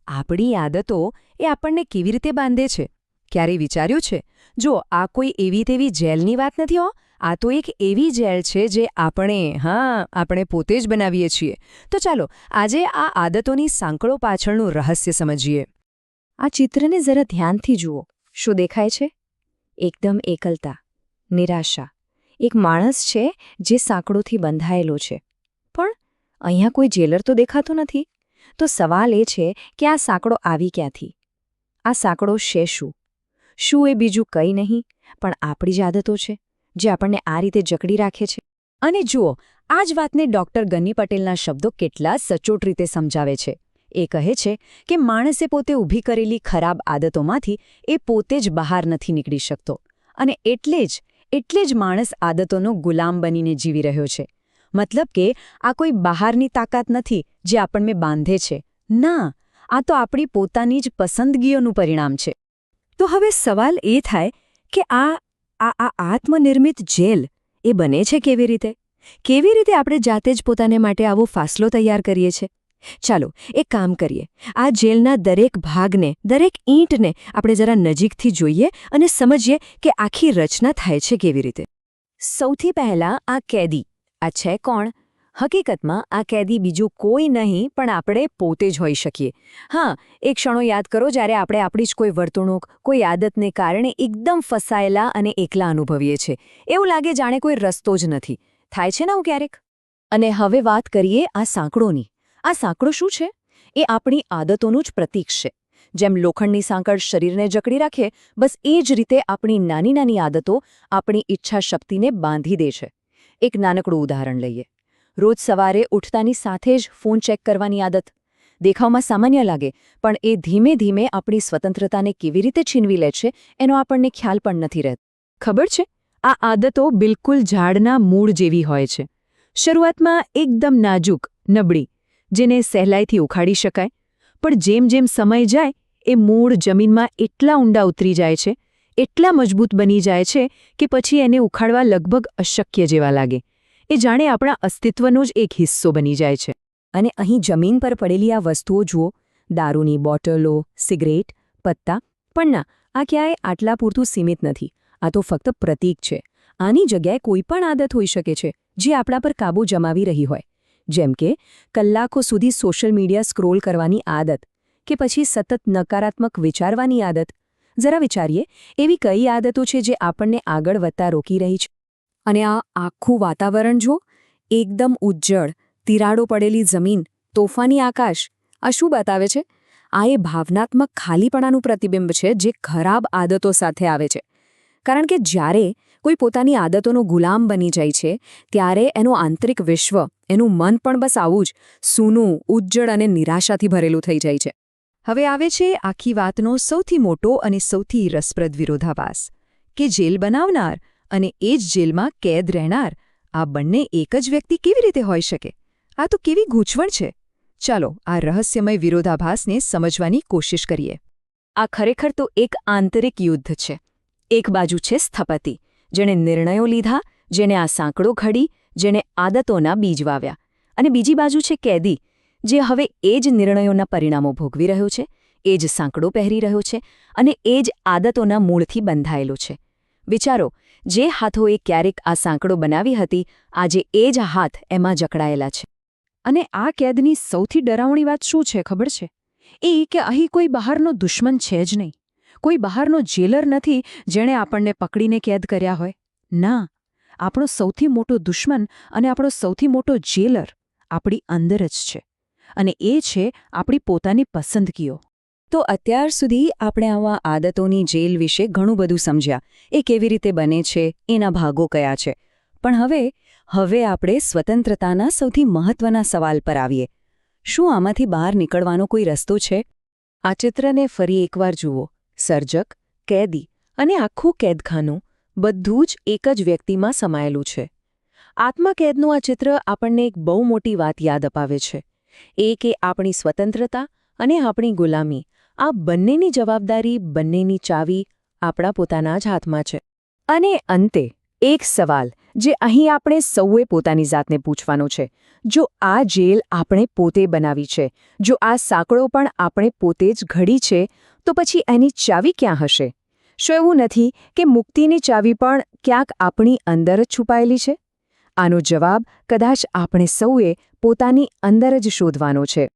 આપણી આદતો એ આપણને કેવી રીતે બાંધે છે? ક્યારેય વિચાર્યું છે? જો આ કોઈ એવી તેવી જેલની વાત નથી હો, આ તો એક એવી જેલ છે જે આપણે પોતે જ બનાવીએ છીએ. તો ચાલો આજે આ આદતોની સાંકળો પાછળનું રહસ્ય સમજીએ. આ ચિત્રને જરા ધ્યાનથી જુઓ. શું દેખાય છે? એકદમ એકલતા, નિરાશા. એક માણસ છે જે સાંકળોથી બંધાયેલો છે. પણ અહીંયા કોઈ જેલર તો દેખાતો નથી. તો સવાલ એ છે કે આ સાંકળો આવી ક્યાંથી? આ સાંકળો છે શું? શું એ બીજું કંઈ નહીં પણ આપણી જ આદતો છે જે આપણને આ રીતે જકડી રાખે છે? અને જુઓ, આ જ વાતને ડૉક્ટર ગની પટેલના શબ્દો કેટલા સચોટ રીતે સમજાવે છે. એ કહે છે કે માણસે પોતે ઊભી કરેલી ખરાબ આદતોમાંથી એ પોતે જ બહાર નથી નીકળી શકતો અને એટલે જ માણસ આદતોનો ગુલામ બનીને જીવી રહ્યો છે. મતલબ કે આ કોઈ બહારની તાકાત નથી જે આપણને બાંધે છે. ના, આ તો આપણી પોતાની જ પસંદગીઓનું પરિણામ છે. તો હવે સવાલ એ થાય કે આ આત્મનિર્મિત જેલ એ બને છે કેવી રીતે? કેવી રીતે આપણે જાતે જ પોતાને માટે આવો ફાસલો તૈયાર કરીએ છીએ? ચાલો એક કામ કરીએ. આ જેલના દરેક ભાગને, દરેક ઈંટને આપણે જરા નજીકથી જોઈએ અને સમજીએ કે આખી રચના થાય છે કેવી રીતે. સૌથી પહેલાં આ કેદી. આ છે કોણ? હકીકતમાં આ કેદી બીજું કોઈ નહીં પણ આપણે પોતે જ હોઈ શકીએ. એક ક્ષણો યાદ કરો જ્યારે આપણે આપણી જ કોઈ વર્તણૂક, કોઈ આદતને કારણે એકદમ ફસાયેલા અને એકલા અનુભવીએ છીએ. એવું લાગે જાણે કોઈ રસ્તો જ નથી. થાય છે ને આવું ક્યારેક? અને હવે વાત કરીએ આ સાંકળોની. આ સાંકળો શું છે? એ આપણી આદતોનું જ પ્રતીક છે. જેમ લોખંડની સાંકળ શરીરને જકડી રાખે, બસ એ જ રીતે આપણી નાની નાની આદતો આપણી ઈચ્છા શક્તિને બાંધી દે છે. એક નાનકડું ઉદાહરણ લઈએ. રોજ સવારે ઉઠતાની સાથે જ ફોન ચેક કરવાની આદત. દેખાવમાં સામાન્ય લાગે, પણ એ ધીમે ધીમે આપણી સ્વતંત્રતાને કેવી રીતે છીનવી લે છે એનો આપણને ખ્યાલ પણ નથી રહેતો. ખબર છે, આ આદતો બિલકુલ ઝાડના મૂળ જેવી હોય છે. શરૂઆતમાં એકદમ નાજુક, નબળી, જેને સહેલાઈથી ઉખાડી શકાય. પણ જેમ જેમ સમય જાય એ મૂળ જમીનમાં એટલા ઊંડા ઉતરી જાય છે, એટલા મજબૂત બની જાય છે કે પછી એને ઉખાડવા લગભગ અશક્ય જેવા લાગે. એ જાણે આપણા અસ્તિત્વનો જ એક હિસ્સો બની જાય છે. અને અહીં જમીન પર પડેલી આ વસ્તુઓ જુઓ. દારૂની બોટલો, સિગરેટ, પત્તા. પણ ના, આ ક્યાંય આટલા પૂરતું સીમિત નથી. આ તો ફક્ત પ્રતીક છે. આની જગ્યાએ કોઈ પણ આદત હોઈ શકે છે જે આપણા પર કાબૂ જમાવી રહી હોય. જેમ કે કલાકો સુધી સોશિયલ મીડિયા સ્ક્રોલ કરવાની આદત, કે પછી સતત નકારાત્મક વિચારવાની આદત. જરા વિચારીએ, એવી કઈ આદતો છે જે આપણને આગળ વધતા રોકી રહી છે? અને આ આખું વાતાવરણ જુઓ. એકદમ ઉજ્જળ, તિરાડો પડેલી જમીન, તોફાની આકાશ. આ શું બતાવે છે? આ એ ભાવનાત્મક ખાલીપણાનું પ્રતિબિંબ છે જે ખરાબ આદતો સાથે આવે છે. કારણ કે જ્યારે કોઈ પોતાની આદતોનો ગુલામ બની જાય છે, ત્યારે એનું આંતરિક વિશ્વ, એનું મન પણ બસ આવું જ સૂનું, ઉજ્જળ અને નિરાશાથી ભરેલું થઈ જાય છે. હવે આવે છે આખી વાતનો સૌથી મોટો અને સૌથી રસપ્રદ વિરોધાભાસ, કે જેલ બનાવનાર અને એ જ જેલમાં કેદ રહેનાર, આ બંને એક જ વ્યક્તિ કેવી રીતે હોઈ શકે? આ તો કેવી ગૂંચવણ છે! ચાલો આ રહસ્યમય વિરોધાભાસને સમજવાની કોશિશ કરીએ. આ ખરેખર તો એક આંતરિક યુદ્ધ છે. એક બાજુ છે સ્થપતિ, જેણે નિર્ણયો લીધા, જેણે આ સાંકળો ઘડી, જેણે આદતોના બીજ વાવ્યા. અને બીજી બાજુ છે કેદી, જે હવે એ જ નિર્ણયોના પરિણામો ભોગવી રહ્યો છે, એ જ સાંકળો પહેરી રહ્યો છે અને એ જ આદતોના મૂળથી બંધાયેલો છે. વિચારો, જે હાથોએ ક્યારેક આ સાંકળો બનાવી હતી, આજે એ જ હાથ એમાં જકડાયેલા છે. અને આ કેદની સૌથી ડરાવણી વાત શું છે ખબર છે? એ કે અહીં કોઈ બહારનો દુશ્મન છે જ નહીં. કોઈ બહારનો જેલર નથી જેણે આપણને પકડીને કેદ કર્યા હોય. ના, આપણો સૌથી મોટો દુશ્મન અને આપણો સૌથી મોટો જેલર આપણી અંદર જ છે. અને એ છે આપણી પોતાની પસંદગીઓ. તો અત્યાર સુધી આપણે આવા આદતોની જેલ વિશે ઘણું બધું સમજ્યા. એ કેવી રીતે બને છે, એના ભાગો કયા છે. પણ હવે આપણે સ્વતંત્રતાના સૌથી મહત્વના સવાલ પર આવીએ. શું આમાંથી બહાર નીકળવાનો કોઈ રસ્તો છે? આ ચિત્રને ફરી એકવાર જુઓ. સર્જક, કેદી અને આખું કેદખાનું બધું જ એક જ વ્યક્તિમાં સમાયેલું છે. આત્મકેદનું આ ચિત્ર આપણને એક બહુ મોટી વાત યાદ અપાવે છે. એ કે આપણી સ્વતંત્રતા અને આપણી ગુલામી, આ બંનેની જવાબદારી, બંનેની ચાવી આપણા પોતાના જ હાથમાં છે. અને અંતે એક સવાલ જે અહીં આપણે સૌએ પોતાની જાતને પૂછવાનો છે. જો આ જેલ આપણે પોતે બનાવી છે, જો આ સાંકળો પણ આપણે પોતે જ ઘડી છે, તો પછી એની ચાવી ક્યાં હશે? શું એવું નથી કે મુક્તિની ચાવી પણ ક્યાંક આપણી અંદર જ છુપાયેલી છે? આનો જવાબ કદાચ આપણે સૌએ પોતાની અંદર જ શોધવાનો છે.